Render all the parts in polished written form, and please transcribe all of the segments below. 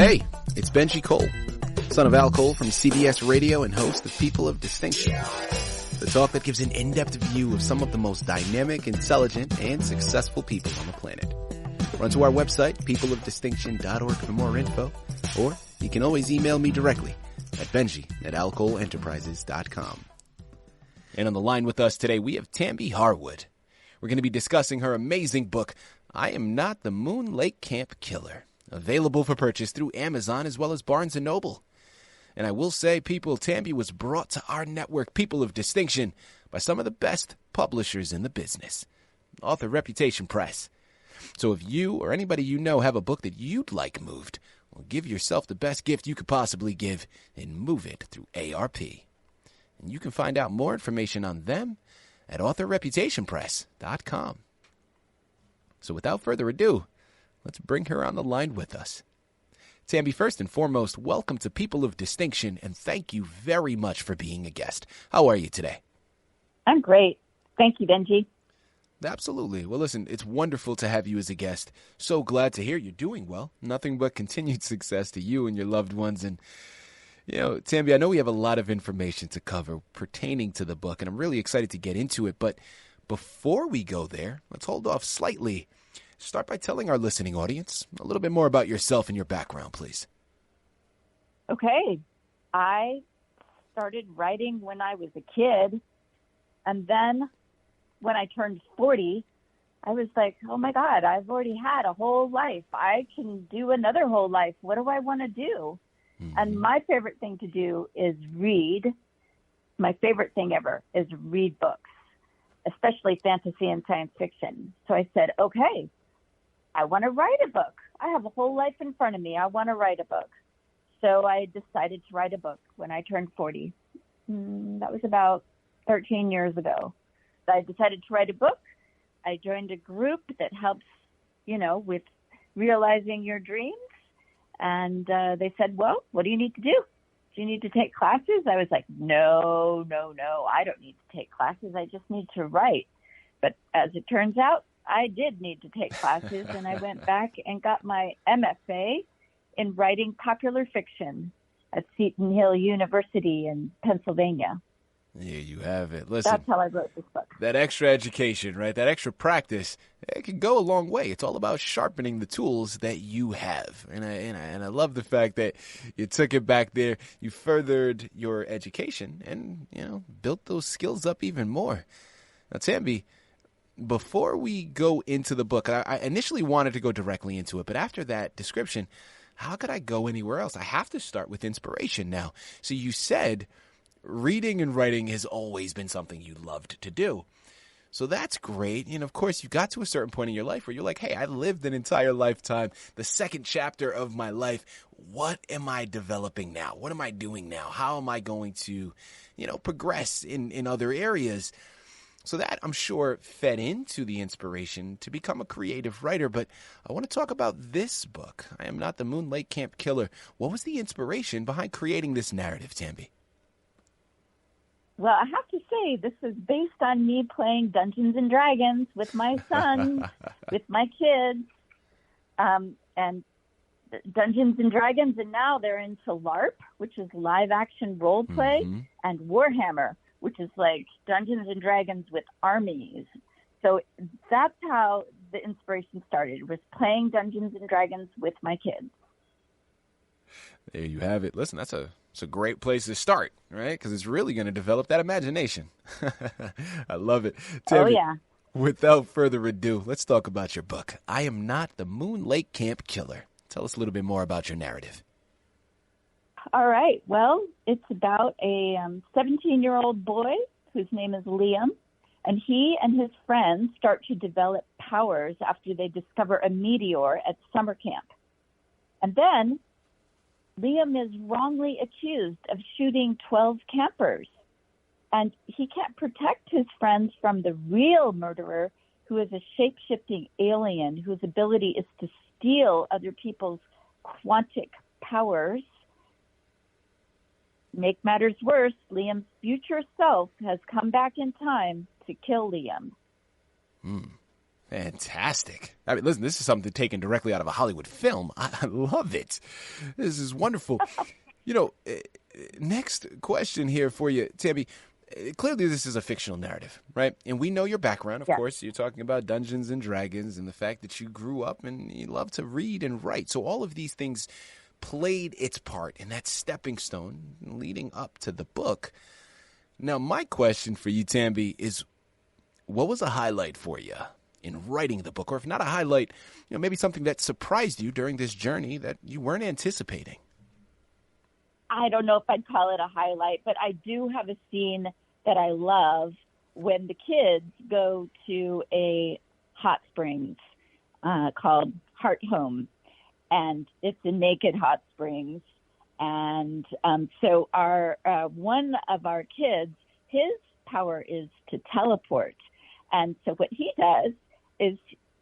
Hey, it's Benji Cole, son of Al Cole from CBS Radio and host of People of Distinction, the talk that gives an in-depth view of some of the most dynamic, intelligent, and successful people on the planet. Run to our website, peopleofdistinction.org for more info, or you can always email me directly at benji@alcoleenterprises.com. And on the line with us today, we have Tambi Harwood. We're going to be discussing her amazing book, I Am Not the Moon Lake Camp Killer, available for purchase through Amazon as well as Barnes & Noble. And I will say, people, Tambi was brought to our network, People of Distinction, by some of the best publishers in the business, Author Reputation Press. So if you or anybody you know have a book that you'd like moved, well, give yourself the best gift you could possibly give and move it through ARP. And you can find out more information on them at authorreputationpress.com. So without further ado, let's bring her on the line with us. Tambi, first and foremost, welcome to People of Distinction, and thank you very much for being a guest. How are you today? I'm great. Thank you, Benji. Absolutely. Well, listen, it's wonderful to have you as a guest. So glad to hear you're doing well. Nothing but continued success to you and your loved ones. And, you know, Tambi, I know we have a lot of information to cover pertaining to the book, and I'm really excited to get into it. But before we go there, let's hold off slightly. Start by telling our listening audience a little bit more about yourself and your background, please. Okay. I started writing when I was a kid, and then when I turned 40, I was like, oh my God, I've already had a whole life. I can do another whole life. What do I want to do? Mm-hmm. And my favorite thing to do is read. My favorite thing ever is read books, especially fantasy and science fiction. So I said, okay, I want to write a book. I have a whole life in front of me. I want to write a book. So I decided to write a book when I turned 40. That was about 13 years ago. I decided to write a book. I joined a group that helps, with realizing your dreams. And they said, well, what do you need to do? Do you need to take classes? I was like, no, I don't need to take classes. I just need to write. But as it turns out, I did need to take classes, and I went back and got my MFA in writing popular fiction at Seton Hill University in Pennsylvania. There you have it. Listen, that's how I wrote this book. That extra education, right? That extra practice, it can go a long way. It's all about sharpening the tools that you have. And I love the fact that you took it back there. You furthered your education and, built those skills up even more. Now, Tambi, before we go into the book, I initially wanted to go directly into it, but after that description, how could I go anywhere else? I have to start with inspiration now. So you said reading and writing has always been something you loved to do. So that's great. And of course, you got to a certain point in your life where you're like, hey, I lived an entire lifetime, the second chapter of my life. What am I developing now? What am I doing now? How am I going to, progress in other areas? So that, I'm sure, fed into the inspiration to become a creative writer. But I want to talk about this book, I Am Not the Moon Lake Camp Killer. What was the inspiration behind creating this narrative, Tambi? Well, I have to say, this is based on me playing Dungeons and Dragons with my sons, with my kids, and Dungeons and Dragons. And now they're into LARP, which is live action role play, and Warhammer, which is like Dungeons and Dragons with armies. So that's how the inspiration started, was playing Dungeons and Dragons with my kids. There you have it. Listen, it's a great place to start, right? Because it's really going to develop that imagination. I love it. Tambi, oh, yeah. Without further ado, let's talk about your book, I Am Not the Moon Lake Camp Killer. Tell us a little bit more about your narrative. All right. Well, it's about a 17-year-old boy whose name is Liam, and he and his friends start to develop powers after they discover a meteor at summer camp. And then Liam is wrongly accused of shooting 12 campers, and he can't protect his friends from the real murderer, who is a shape-shifting alien whose ability is to steal other people's quantic powers. Make matters worse, Liam's future self has come back in time to kill Liam. Fantastic. I mean, listen, this is something taken directly out of a Hollywood film. I love it. This is wonderful. Next question here for you, Tambi. Clearly, this is a fictional narrative, right? And we know your background, of course. You're talking about Dungeons and Dragons and the fact that you grew up and you love to read and write. So all of these things played its part in that stepping stone leading up to the book. Now, my question for you, Tambi, is what was a highlight for you in writing the book? Or if not a highlight, maybe something that surprised you during this journey that you weren't anticipating? I don't know if I'd call it a highlight, but I do have a scene that I love when the kids go to a hot springs called Heart Home, and it's a naked hot springs. And so our one of our kids, his power is to teleport. And so what he does is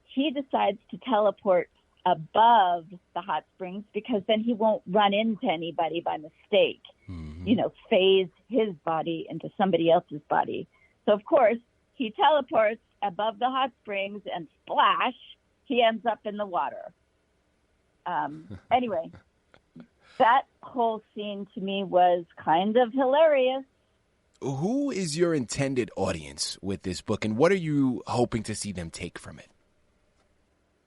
he decides to teleport above the hot springs because then he won't run into anybody by mistake, phase his body into somebody else's body. So, of course, he teleports above the hot springs and splash, he ends up in the water. Anyway, that whole scene to me was kind of hilarious. Who is your intended audience with this book, and what are you hoping to see them take from it?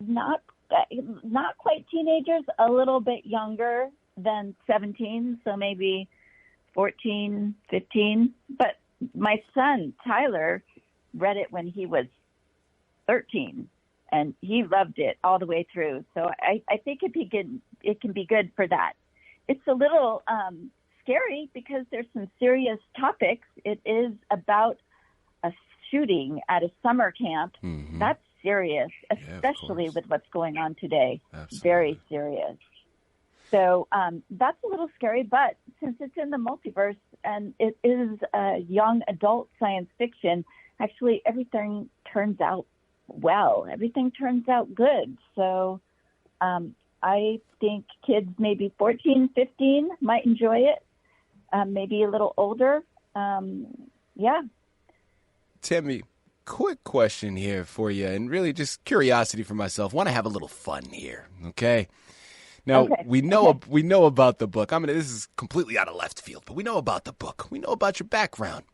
Not quite teenagers, a little bit younger than 17, so maybe 14, 15. But my son, Tyler, read it when he was 13, and he loved it all the way through. So I think it can be good for that. It's a little scary because there's some serious topics. It is about a shooting at a summer camp. Mm-hmm. That's serious, especially with what's going on today. Absolutely. Very serious. So that's a little scary, but since it's in the multiverse and it is young adult science fiction, actually everything turns out well. Everything turns out good. So I think kids maybe 14, 15 might enjoy it, maybe a little older. Tambi, quick question here for you, and really just curiosity for myself. Want to have a little fun here, okay? Now, we know about the book. This is completely out of left field, but we know about the book. We know about your background.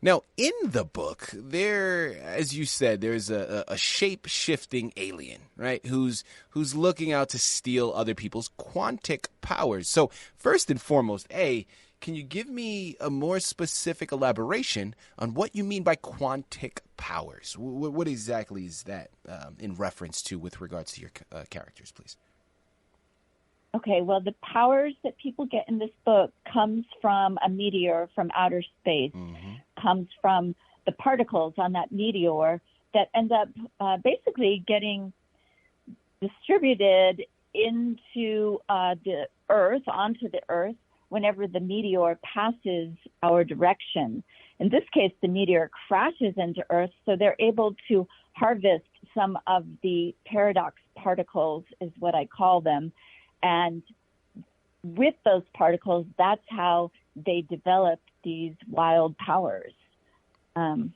Now, in the book, there, as you said, there's a shape-shifting alien, right, who's looking out to steal other people's quantic powers. So, first and foremost, can you give me a more specific elaboration on what you mean by quantic powers? What exactly is that in reference to with regards to your characters, please? Okay, well, the powers that people get in this book comes from a meteor from outer space, comes from the particles on that meteor that end up basically getting distributed into the Earth, onto the Earth, whenever the meteor passes our direction. In this case, the meteor crashes into Earth, so they're able to harvest some of the paradox particles, is what I call them. And with those particles, that's how they develop these wild powers. And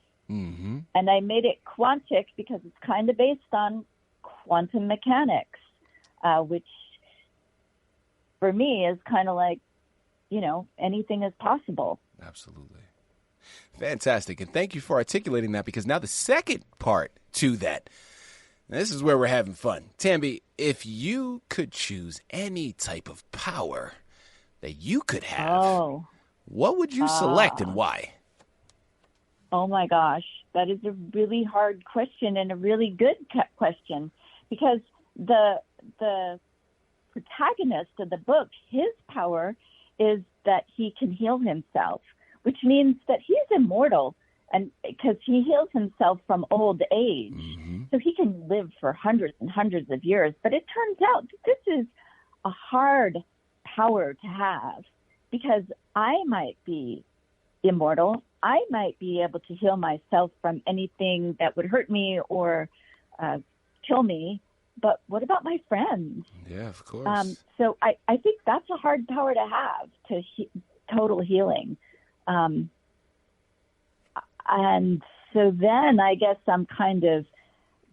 I made it quantic because it's kind of based on quantum mechanics, which for me is kind of like, anything is possible. Absolutely. Fantastic. And thank you for articulating that, because now the second part to that, this is where we're having fun. Tambi, if you could choose any type of power that you could have, what would you select and why? Oh, my gosh. That is a really hard question and a really good question, because the protagonist of the book, his power is that he can heal himself, which means that he's immortal, and because he heals himself from old age. So he can live for hundreds and hundreds of years. But it turns out that this is a hard power to have, because I might be immortal. I might be able to heal myself from anything that would hurt me or kill me. But what about my friends? Yeah, of course. So I think that's a hard power to have, total healing. And so then I guess I'm kind of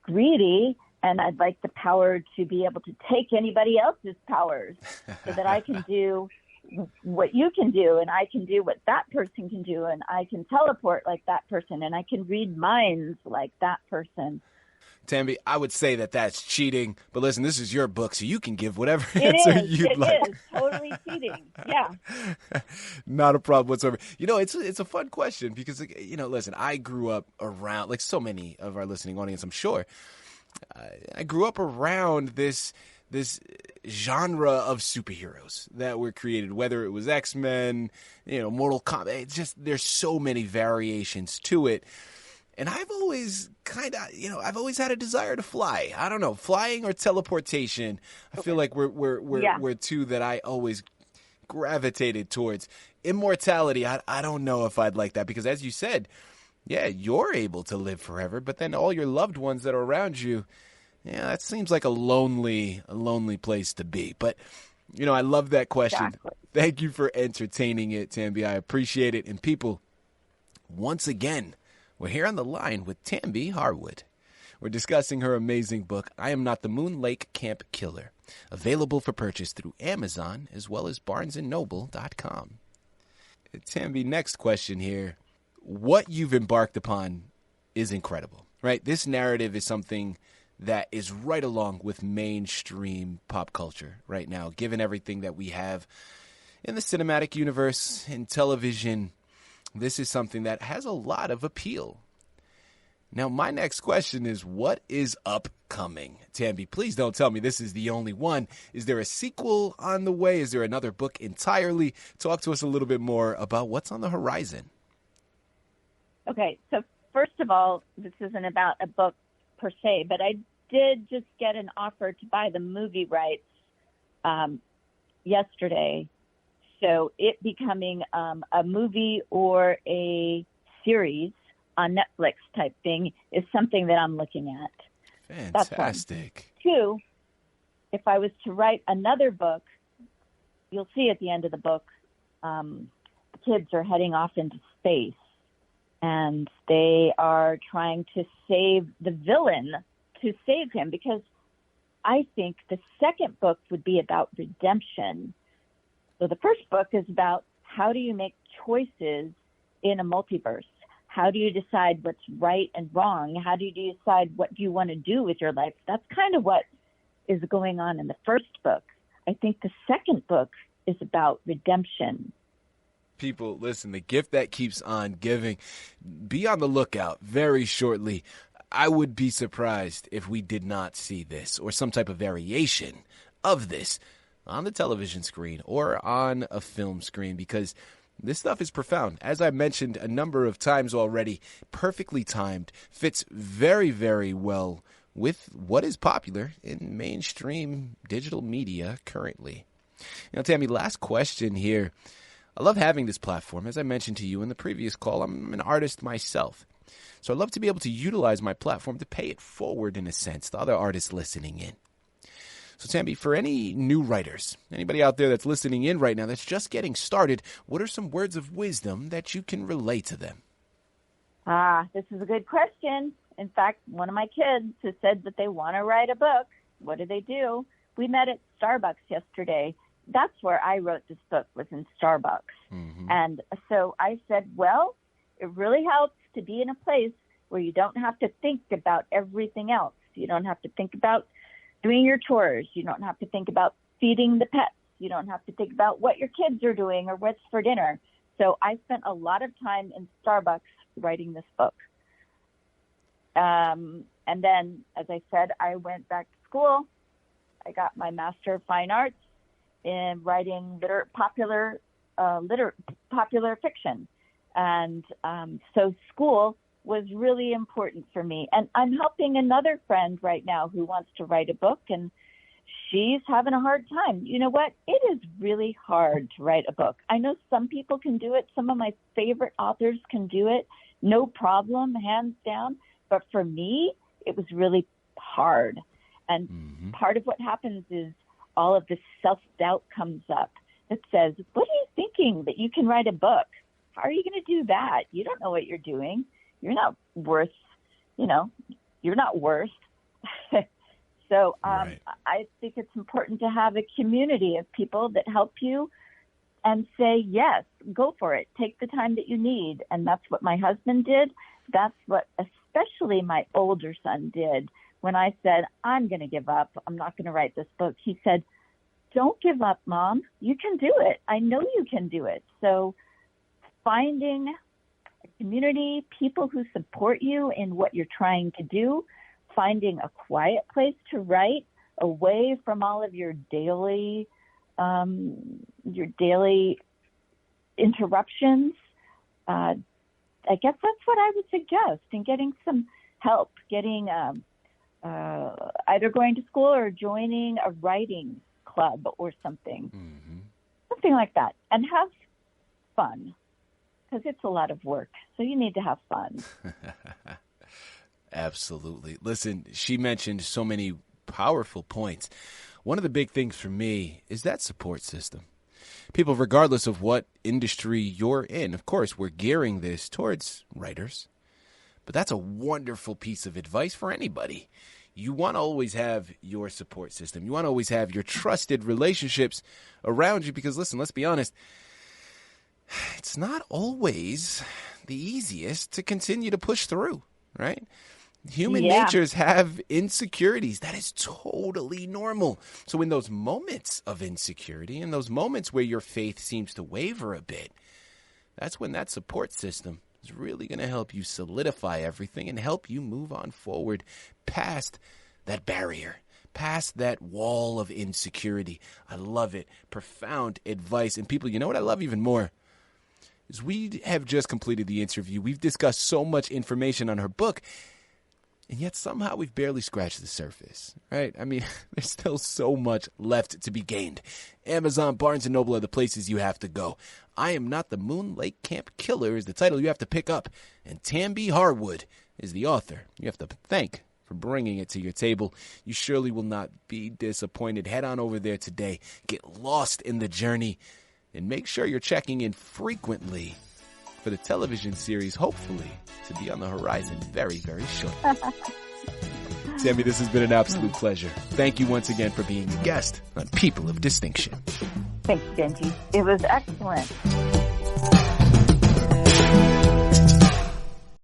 greedy, and I'd like the power to be able to take anybody else's powers so that I can do what you can do, and I can do what that person can do, and I can teleport like that person, and I can read minds like that person. Tambi, I would say that that's cheating, but listen, this is your book, so you can give whatever It answer is. you'd like. It is totally cheating. Yeah. Not a problem whatsoever. You know, it's a fun question because, you know, listen, I grew up around, like so many of our listening audience, I'm sure, I grew up around this genre of superheroes that were created, whether it was X-Men, you know, Mortal Kombat. It's just, there's so many variations to it. And I've always I've always had a desire to fly. I don't know, flying or teleportation. I feel like we're two that I always gravitated towards. Immortality, I don't know if I'd like that because, as you said, yeah, you're able to live forever, but then all your loved ones that are around you, yeah, that seems like a lonely place to be. But, you know, I love that question. Exactly. Thank you for entertaining it, Tambi. I appreciate it. And people, once again, we're here on the line with Tambi Harwood. We're discussing her amazing book, I Am Not the Moon Lake Camp Killer, available for purchase through Amazon as well as barnesandnoble.com. Tambi, next question here. What you've embarked upon is incredible, right? This narrative is something that is right along with mainstream pop culture right now, given everything that we have in the cinematic universe, in television. This is something that has a lot of appeal. Now, my next question is, what is upcoming? Tambi, please don't tell me this is the only one. Is there a sequel on the way? Is there another book entirely? Talk to us a little bit more about what's on the horizon. Okay, so first of all, this isn't about a book per se, but I did just get an offer to buy the movie rights yesterday. So it becoming a movie or a series on Netflix type thing is something that I'm looking at. Fantastic. That's one. Two, if I was to write another book, you'll see at the end of the book, the kids are heading off into space, and they are trying to save the villain, to save him, because I think the second book would be about redemption. So the first book is about how do you make choices in a multiverse? How do you decide what's right and wrong? How do you decide what you want to do with your life? That's kind of what is going on in the first book. I think the second book is about redemption. People, listen, the gift that keeps on giving. Be on the lookout very shortly. I would be surprised if we did not see this or some type of variation of this on the television screen or on a film screen, because this stuff is profound. As I mentioned a number of times already, perfectly timed, fits very, very well with what is popular in mainstream digital media currently. Now, Tambi, last question here. I love having this platform. As I mentioned to you in the previous call, I'm an artist myself. So I'd love to be able to utilize my platform to pay it forward, in a sense, to other artists listening in. So, Tambi, for any new writers, anybody out there that's listening in right now that's just getting started, what are some words of wisdom that you can relay to them? This is a good question. In fact, one of my kids has said that they want to write a book. What do? We met at Starbucks yesterday. That's where I wrote this book, was in Starbucks. Mm-hmm. And so I said, well, it really helps to be in a place where you don't have to think about everything else. You don't have to think about doing your chores. You don't have to think about feeding the pets. You don't have to think about what your kids are doing or what's for dinner. So I spent a lot of time in Starbucks writing this book. And then, as I said, I went back to school. I got my Master of Fine Arts in writing popular fiction. And so school was really important for me. And I'm helping another friend right now who wants to write a book, and she's having a hard time. You know what? It is really hard to write a book. I know some people can do it. Some of my favorite authors can do it. No problem, hands down. But for me, it was really hard. And part of what happens is all of this self-doubt comes up. It says, what are you thinking that you can write a book? How are you going to do that? You don't know what you're doing. You're not worth, you're not worth So Right. I think it's important to have a community of people that help you and say, yes, go for it. Take the time that you need. And that's what my husband did. That's what especially my older son did. When I said, I'm going to give up, I'm not going to write this book, he said, don't give up, Mom. You can do it. I know you can do it. So finding a community, people who support you in what you're trying to do, finding a quiet place to write away from all of your daily interruptions. I guess that's what I would suggest, and getting some help, getting either going to school or joining a writing club or something, something like that, and have fun, because it's a lot of work. So you need to have fun. Absolutely. Listen, she mentioned so many powerful points. One of the big things for me is that support system. People, regardless of what industry you're in, of course, we're gearing this towards writers, but that's a wonderful piece of advice for anybody. You want to always have your support system. You want to always have your trusted relationships around you because, listen, let's be honest, it's not always the easiest to continue to push through, right? Human natures have insecurities. That is totally normal. So in those moments of insecurity, in those moments where your faith seems to waver a bit, that's when that support system is really going to help you solidify everything and help you move on forward past that barrier, past that wall of insecurity. I love it. Profound advice. And people, you know what I love even more? Is we have just completed the interview. We've discussed so much information on her book, and yet somehow we've barely scratched the surface, right? I mean, there's still so much left to be gained. Amazon, Barnes & Noble are the places you have to go. I Am Not the Moon Lake Camp Killer is the title you have to pick up. And Tambi Harwood is the author you have to thank for bringing it to your table. You surely will not be disappointed. Head on over there today. Get lost in the journey. And make sure you're checking in frequently for the television series, hopefully, to be on the horizon very, very shortly. Tambi, this has been an absolute pleasure. Thank you once again for being a guest on People of Distinction. Thanks, Benji. It was excellent.